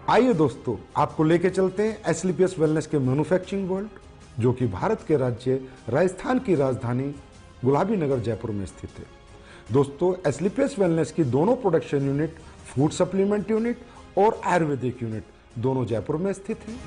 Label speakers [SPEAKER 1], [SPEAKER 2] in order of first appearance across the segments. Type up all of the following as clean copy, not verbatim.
[SPEAKER 1] आइए दोस्तों, आपको लेके चलते हैं एसलीपीएस वेलनेस के मैन्युफैक्चरिंग वर्ल्ड, जो कि भारत के राज्य राजस्थान की राजधानी गुलाबी नगर जयपुर में स्थित है। दोस्तों, एसलीपीएस वेलनेस की दोनों production unit, food supplement unit और आयुर्वेदिक यूनिट दोनों जयपुर में स्थित हैं।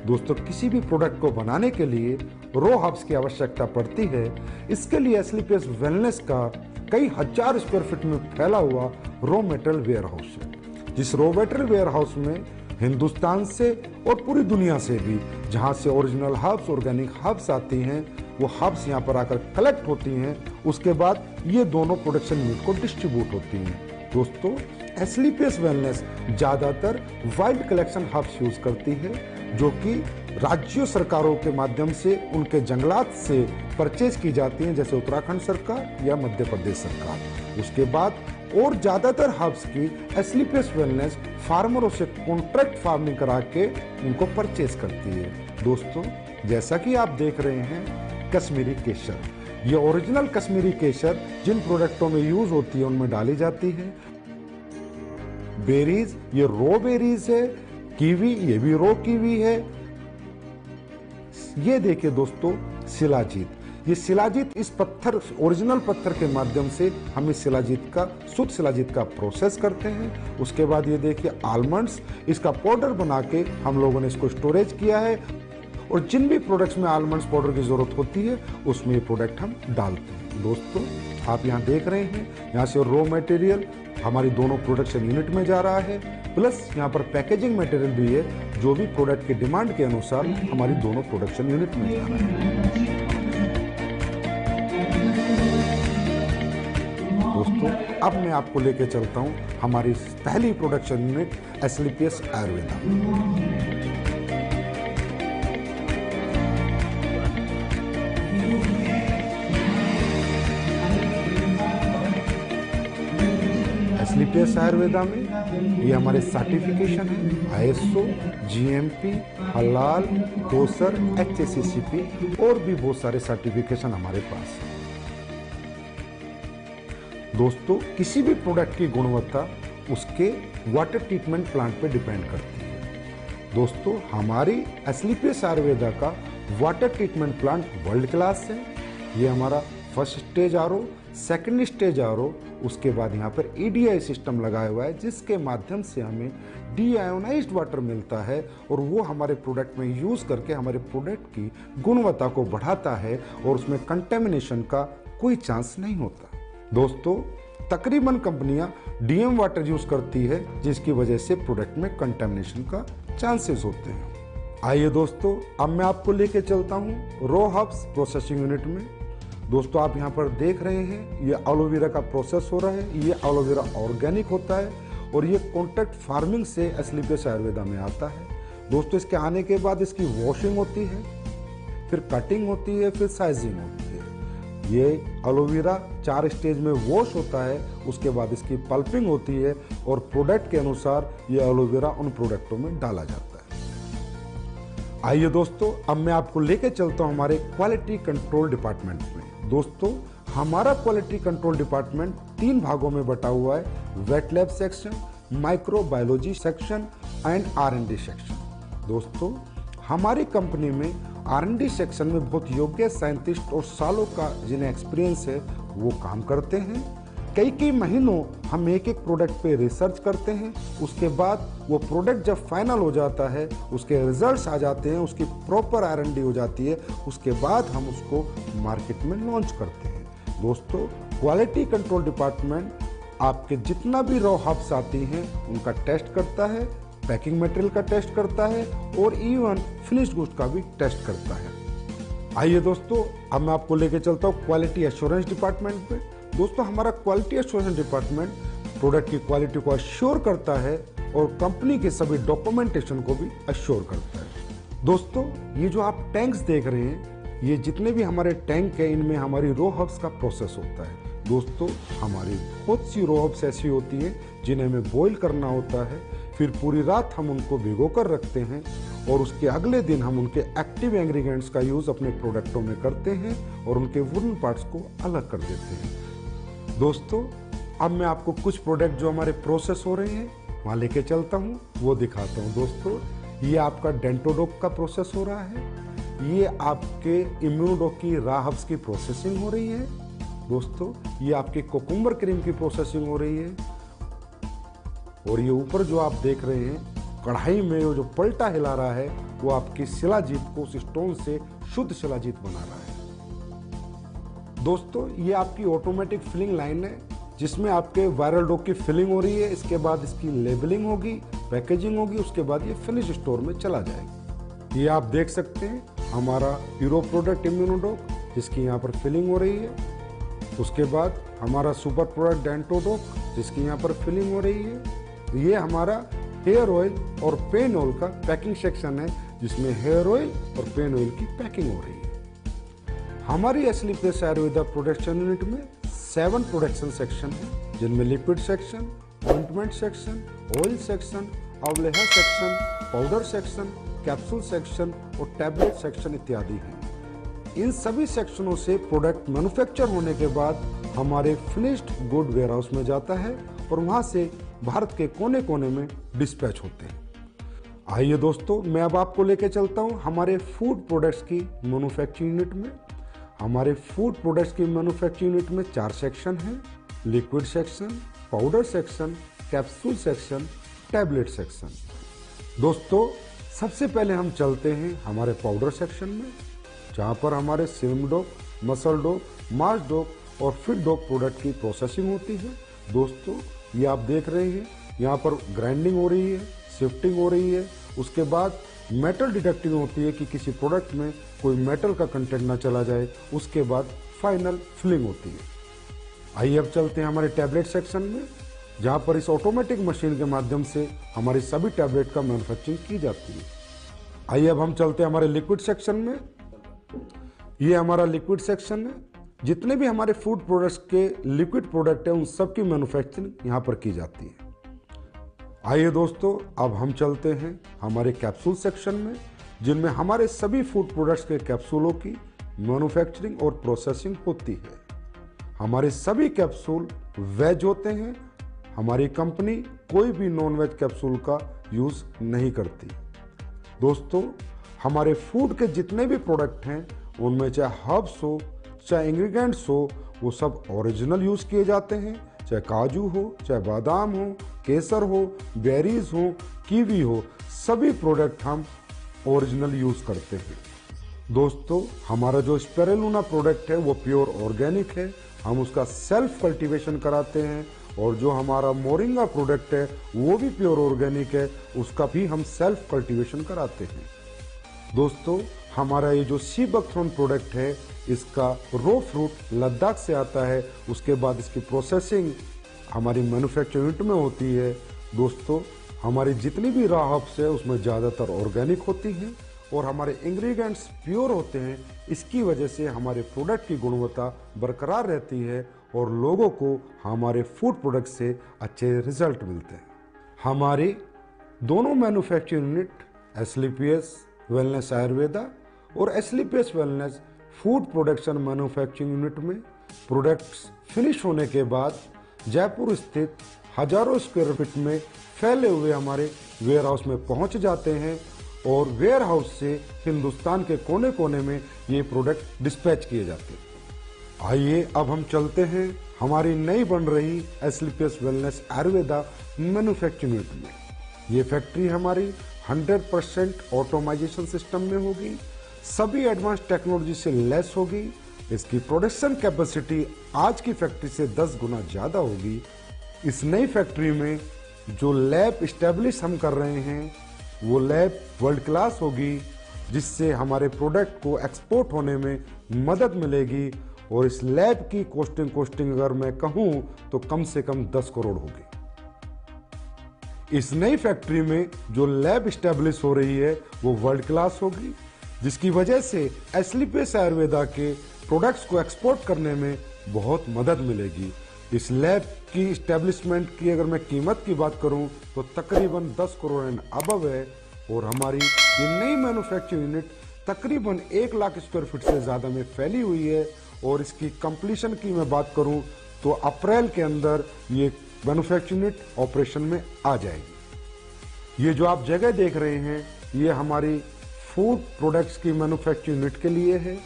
[SPEAKER 1] दोस्तों, किसी भी प्रोडक्ट को बनाने के लिए रो हब्स की आवश्यकता पड़ती है। इसके लिए एसलीपीएस वेलनेस का कई हजार स्क्वायर फीट में फैला हुआ रो मेटेरियल वेयर हाउस है। जिस रो मेटेरियल वेयर हाउस में हिंदुस्तान से और पूरी दुनिया से भी जहां से ओरिजिनल हर्ब्स, ऑर्गेनिक हर्ब्स आती हैं, वो हर्ब्स यहाँ पर आकर कलेक्ट होती हैं। उसके बाद ये दोनों प्रोडक्शन यूनिट को डिस्ट्रीब्यूट होती हैं। दोस्तों, एसलीपीएस वेलनेस ज्यादातर वाइल्ड कलेक्शन हर्ब्स यूज करती है, जो कि राज्यों सरकारों के माध्यम से उनके जंगलात से परचेज की जाती हैं, जैसे उत्तराखंड सरकार या मध्य प्रदेश सरकार। उसके बाद और ज्यादातर हर्ब्स की एसलीपीएस वेलनेस फार्मरों से कॉन्ट्रैक्ट फार्मिंग करा के उनको परचेज करती है। दोस्तों, जैसा कि आप देख रहे हैं, कश्मीरी केसर, ये ओरिजिनल कश्मीरी केसर जिन प्रोडक्टों में यूज होती है उनमें डाली जाती है। बेरीज, ये रो बेरीज है। कीवी, ये भी रो कीवी है। ये देखिए दोस्तों, शिलाजीत, ये शिलाजीत इस पत्थर, ओरिजिनल पत्थर के माध्यम से हम इस शिलाजीत का, शुद्ध शिलाजीत का प्रोसेस करते हैं। उसके बाद ये देखिए आलमंड्स, इसका पाउडर बना के हम लोगों ने इसको स्टोरेज किया है, और जिन भी प्रोडक्ट्स में आलमंड्स पाउडर की जरूरत होती है उसमें ये प्रोडक्ट हम डालते हैं। दोस्तों, आप यहाँ देख रहे हैं, यहाँ से रॉ मटेरियल हमारी दोनों प्रोडक्शन यूनिट में जा रहा है, प्लस यहाँ पर पैकेजिंग मटेरियल भी है, जो भी प्रोडक्ट की डिमांड के अनुसार हमारी दोनों प्रोडक्शन यूनिट में जा रहा है। दोस्तों, अब मैं आपको लेके चलता हूँ हमारी पहली प्रोडक्शन यूनिट एसलीपीएस आयुर्वेदा। एसलीपीएस आयुर्वेदा में ये हमारे सर्टिफिकेशन है, आईएसओ, जीएमपी, हलाल, कोसर, एचएसीसीपी और भी बहुत सारे सर्टिफिकेशन हमारे पास है। दोस्तों, किसी भी प्रोडक्ट की गुणवत्ता उसके वाटर ट्रीटमेंट प्लांट पे डिपेंड करती है। दोस्तों, हमारी एसलीपीएस आयुर्वेदा का water treatment plant world class है। ये हमारा first stage RO, second stage RO, उसके बाद यहाँ पर ईडीआई सिस्टम लगाया हुआ है, जिसके माध्यम से हमें डीआयोनाइज्ड वाटर मिलता है, और वो हमारे प्रोडक्ट में यूज करके हमारे प्रोडक्ट की गुणवत्ता को बढ़ाता है, और उसमें कंटेमिनेशन का कोई चांस नहीं होता। दोस्तों, तकरीबन कंपनियां डीएम वाटर यूज करती है, जिसकी वजह से प्रोडक्ट में कंटेमिनेशन का चांसेस होते हैं। आइए दोस्तों, अब मैं आपको लेके चलता हूँ रो हब्स प्रोसेसिंग यूनिट में। दोस्तों, आप यहाँ पर देख रहे हैं, ये एलोवेरा का प्रोसेस हो रहा है। ये एलोवेरा ऑर्गेनिक होता है, और ये कॉन्ट्रैक्ट फार्मिंग से एसलीपीएस आयुर्वेदा में आता है। दोस्तों, इसके आने के बाद इसकी वॉशिंग होती है, फिर कटिंग होती है, फिर साइजिंग होती है। ये एलोवेरा 4 स्टेज में वॉश होता है, उसके बाद इसकी पल्पिंग होती है, और प्रोडक्ट के अनुसार ये एलोवेरा उन प्रोडक्टों में डाला जाता है। आइए दोस्तों, अब मैं आपको लेके चलता हूँ हमारे क्वालिटी कंट्रोल डिपार्टमेंट में। दोस्तों, हमारा क्वालिटी कंट्रोल डिपार्टमेंट 3 भागों में बटा हुआ है, wet lab section, microbiology section and R and D section. दोस्तों, हमारी कंपनी में आर&डी सेक्शन में बहुत योग्य साइंटिस्ट और सालों का जिन्हें एक्सपीरियंस है वो काम करते हैं। कई महीनों हम एक प्रोडक्ट पे रिसर्च करते हैं। उसके बाद वो प्रोडक्ट जब फाइनल हो जाता है, उसके रिजल्ट्स आ जाते हैं, उसकी प्रॉपर आर&डी हो जाती है, उसके बाद हम उसको मार्केट में लॉन्च करते हैं। दोस्तों, क्वालिटी कंट्रोल डिपार्टमेंट आपके जितना भी रॉ हब्स आती हैं उनका टेस्ट करता है, पैकिंग मटेरियल का टेस्ट करता है, और इवन फिनिश्ड गुड्स का भी टेस्ट करता है। आइए दोस्तों, अब मैं आपको लेके चलता हूँ क्वालिटी एश्योरेंस डिपार्टमेंट पे। दोस्तों, हमारा क्वालिटी एश्योरेंस डिपार्टमेंट प्रोडक्ट की क्वालिटी को अश्योर करता है, और कंपनी के सभी डॉक्यूमेंटेशन को भी अश्योर करता है। दोस्तों, ये जो आप टैंक्स देख रहे हैं, ये जितने भी हमारे टैंक है, इनमें हमारी रो हब्स का प्रोसेस होता है। दोस्तों हमारी बहुत सी रॉ हर्ब्स ऐसी होती हैं जिन्हें हमें बॉईल करना होता है, फिर पूरी रात हम उनको भिगो कर रखते हैं और उसके अगले दिन हम उनके एक्टिव इंग्रेडिएंट्स का यूज अपने प्रोडक्टों में करते हैं और उनके वुडन पार्ट्स को अलग कर देते हैं। दोस्तों अब मैं आपको कुछ प्रोडक्ट जो हमारे प्रोसेस हो रहे हैं वहाँ लेके चलता हूँ, वो दिखाता हूँ। दोस्तों ये आपका डेंटोडोक का प्रोसेस हो रहा है, ये आपके इम्यूनोडोक की रॉ हर्ब्स की प्रोसेसिंग हो रही है। दोस्तों ये आपकी कोकुम्बर क्रीम की प्रोसेसिंग हो रही है और ये ऊपर जो आप देख रहे हैं कढ़ाई में वो जो पलटा हिला रहा है वो आपकी शिलाजीत को उस स्टोन से शुद्ध शिलाजीत बना रहा है। दोस्तों ये आपकी ऑटोमेटिक फिलिंग लाइन है जिसमें आपके वायरल डॉग की फिलिंग हो रही है, इसके बाद इसकी लेबलिंग होगी, पैकेजिंग होगी, उसके बाद ये फिनिश स्टोर में चला जाएगा। ये आप देख सकते हैं हमारा हीरो प्रोडक्ट इम्यूनोडोक जिसकी यहाँ पर फिलिंग हो रही है, उसके बाद हमारा सुपर प्रोडक्ट डेंटोडोक जिसकी यहाँ पर फिलिंग हो रही है। ये हमारा हेयर ऑयल और पेन ऑयल का पैकिंग सेक्शन है जिसमें हेयर ऑयल और पेन ऑयल की पैकिंग हो रही है। हमारी एस्लीपियस आयुर्वेदा प्रोडक्शन यूनिट में 7 प्रोडक्शन सेक्शन है जिनमें liquid section, ointment section, oil section, अवलेहा section, powder section, capsule section और टैबलेट सेक्शन इत्यादि हैं। इन सभी सेक्शनों से प्रोडक्ट मैन्युफैक्चर होने के बाद हमारे फिनिश्ड गुड वेयरहाउस में जाता है और वहां से भारत के कोने कोने में डिस्पैच होते हैं। आइए दोस्तों मैं अब आपको लेके चलता हूं हमारे फूड प्रोडक्ट्स की मैन्युफैक्चरिंग यूनिट में। हमारे फूड प्रोडक्ट्स की मैन्युफैक्चरिंग यूनिट में 4 सेक्शन हैं, liquid section, powder section, capsule section, tablet section. दोस्तों सबसे पहले हम चलते हैं हमारे पाउडर सेक्शन में जहां पर हमारे slim dog, muscle dog, Mars dog और फिट डॉग प्रोडक्ट की प्रोसेसिंग होती है। दोस्तों ये आप देख रहे हैं यहाँ पर ग्राइंडिंग हो रही है, शिफ्टिंग हो रही है, उसके बाद मेटल डिटेक्टिंग होती है कि किसी प्रोडक्ट में कोई मेटल का कंटेंट ना चला जाए, उसके बाद फाइनल फिलिंग होती है। आइए अब चलते हैं हमारे टैबलेट सेक्शन में जहाँ पर इस ऑटोमेटिक मशीन के माध्यम से हमारी सभी टैबलेट का मैन्युफैक्चरिंग की जाती है। आइए अब हम चलते हैं हमारे लिक्विड सेक्शन में। ये हमारा लिक्विड सेक्शन है, जितने भी हमारे फूड प्रोडक्ट्स के लिक्विड प्रोडक्ट हैं उन सब की मैन्युफैक्चरिंग यहाँ पर की जाती है। आइए दोस्तों अब हम चलते हैं हमारे कैप्सूल सेक्शन में जिनमें हमारे सभी फूड प्रोडक्ट्स के कैप्सूलों की मैन्युफैक्चरिंग और प्रोसेसिंग होती है। हमारे सभी कैप्सूल वेज होते हैं, हमारी कंपनी कोई भी नॉन वेज कैप्सूल का यूज नहीं करती। दोस्तों हमारे फूड के जितने भी प्रोडक्ट हैं उनमें चाहे हर्ब्स हो चाहे इंग्रेडिएंट्स हो वो सब ओरिजिनल यूज किए जाते हैं, चाहे काजू हो, चाहे बादाम हो, केसर हो, बेरीज हो, कीवी हो, सभी प्रोडक्ट हम ओरिजिनल यूज करते हैं। दोस्तों हमारा जो स्पिरुलिना प्रोडक्ट है वो प्योर ऑर्गेनिक है, हम उसका सेल्फ कल्टीवेशन कराते हैं और जो हमारा मोरिंगा प्रोडक्ट है वो भी प्योर ऑर्गेनिक है, उसका भी हम सेल्फ कल्टीवेशन कराते हैं। दोस्तों हमारा ये जो सी बकथ्रोन प्रोडक्ट है इसका रो फ्रूट लद्दाख से आता है, उसके बाद इसकी प्रोसेसिंग हमारी मैन्युफैक्चरिंग यूनिट में होती है। दोस्तों हमारी जितनी भी रॉ हर्ब्स है उसमें ज़्यादातर ऑर्गेनिक होती हैं और हमारे इंग्रेडिएंट्स प्योर होते हैं, इसकी वजह से हमारे प्रोडक्ट की गुणवत्ता बरकरार रहती है और लोगों को हमारे फूड प्रोडक्ट से अच्छे रिजल्ट मिलते हैं। हमारे दोनों manufacturing unit Asclepius wellness Ayurveda और Asclepius wellness food production manufacturing unit में प्रोडक्ट्स फिनिश होने के बाद जयपुर स्थित हजारों स्क्वायर फीट में फैले हुए हमारे वेयर हाउस में पहुंच जाते हैं और वेयर हाउस से हिंदुस्तान के कोने कोने में ये प्रोडक्ट डिस्पैच किए जाते हैं। आइए अब हम चलते हैं हमारी नई बन रही एस्लीपियस वेलनेस आयुर्वेदा मैन्युफैक्चरिंग यूनिट में। ये फैक्ट्री हमारी 100% ऑटोमाइजेशन सिस्टम में होगी, सभी एडवांस टेक्नोलॉजी से लेस होगी। इसकी प्रोडक्शन कैपेसिटी आज की फैक्ट्री से 10 गुना ज़्यादा होगी। इस नई फैक्ट्री में जो लैब इस्टेब्लिश हम कर रहे हैं वो लैब वर्ल्ड क्लास होगी, जिससे हमारे प्रोडक्ट को एक्सपोर्ट होने में मदद मिलेगी और इस लैब की कॉस्टिंग अगर मैं कहूँ तो कम से कम 10 करोड़ होगी। इस नई फैक्ट्री में जो लैब इस्टेब्लिश हो रही है वो वर्ल्ड क्लास होगी, जिसकी वजह से एस्लीपियस आयुर्वेदा के प्रोडक्ट्स को एक्सपोर्ट करने में बहुत मदद मिलेगी। इस लैब की इस्टेब्लिशमेंट की अगर मैं कीमत की बात करूं तो तकरीबन 10 करोड़ एंड अबव है, और हमारी ये नई मैन्युफैक्चरिंग यूनिट तकरीबन 1 लाख स्क्वायर फीट से ज़्यादा में फैली हुई है। और इसकी कंप्लीशन की मैं बात करूं तो अप्रैल के अंदर ये मैन्युफैक्चरिंग यूनिट ऑपरेशन में आ जाएगी। ये जो आप जगह देख रहे हैं ये हमारी फूड प्रोडक्ट्स की मैन्युफैक्चरिंग यूनिट के लिए है।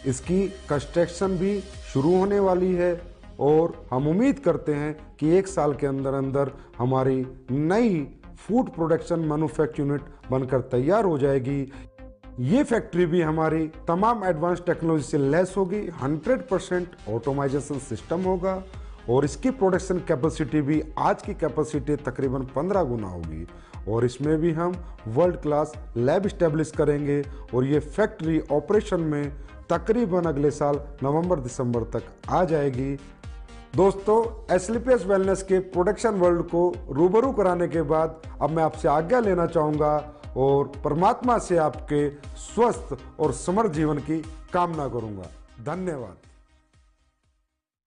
[SPEAKER 1] इसकी कंस्ट्रक्शन भी शुरू होने वाली है और हम उम्मीद करते हैं कि 1 साल के अंदर अंदर हमारी नई फूड प्रोडक्शन मैन्युफैक्चरिंग यूनिट बनकर तैयार हो जाएगी। ये फैक्ट्री भी हमारी तमाम एडवांस टेक्नोलॉजी से लैस होगी, 100% ऑटोमाइजेशन सिस्टम होगा, और इसकी प्रोडक्शन कैपेसिटी भी आज की कैपेसिटी तकरीबन 15 गुना होगी। और इसमें भी हम वर्ल्ड क्लास लैब इस्टेब्लिश करेंगे, और ये फैक्ट्री ऑपरेशन में तकरीबन अगले साल नवंबर-दिसंबर तक आ जाएगी। दोस्तों, एस्क्लेपियस वेलनेस के प्रोडक्शन वर्ल्ड को रूबरू कराने के बाद अब मैं आपसे आज्ञा लेना चाहूँगा और परमात्मा से आपके स्वस्थ और समृद्ध जीवन की कामना करूँगा। धन्यवाद।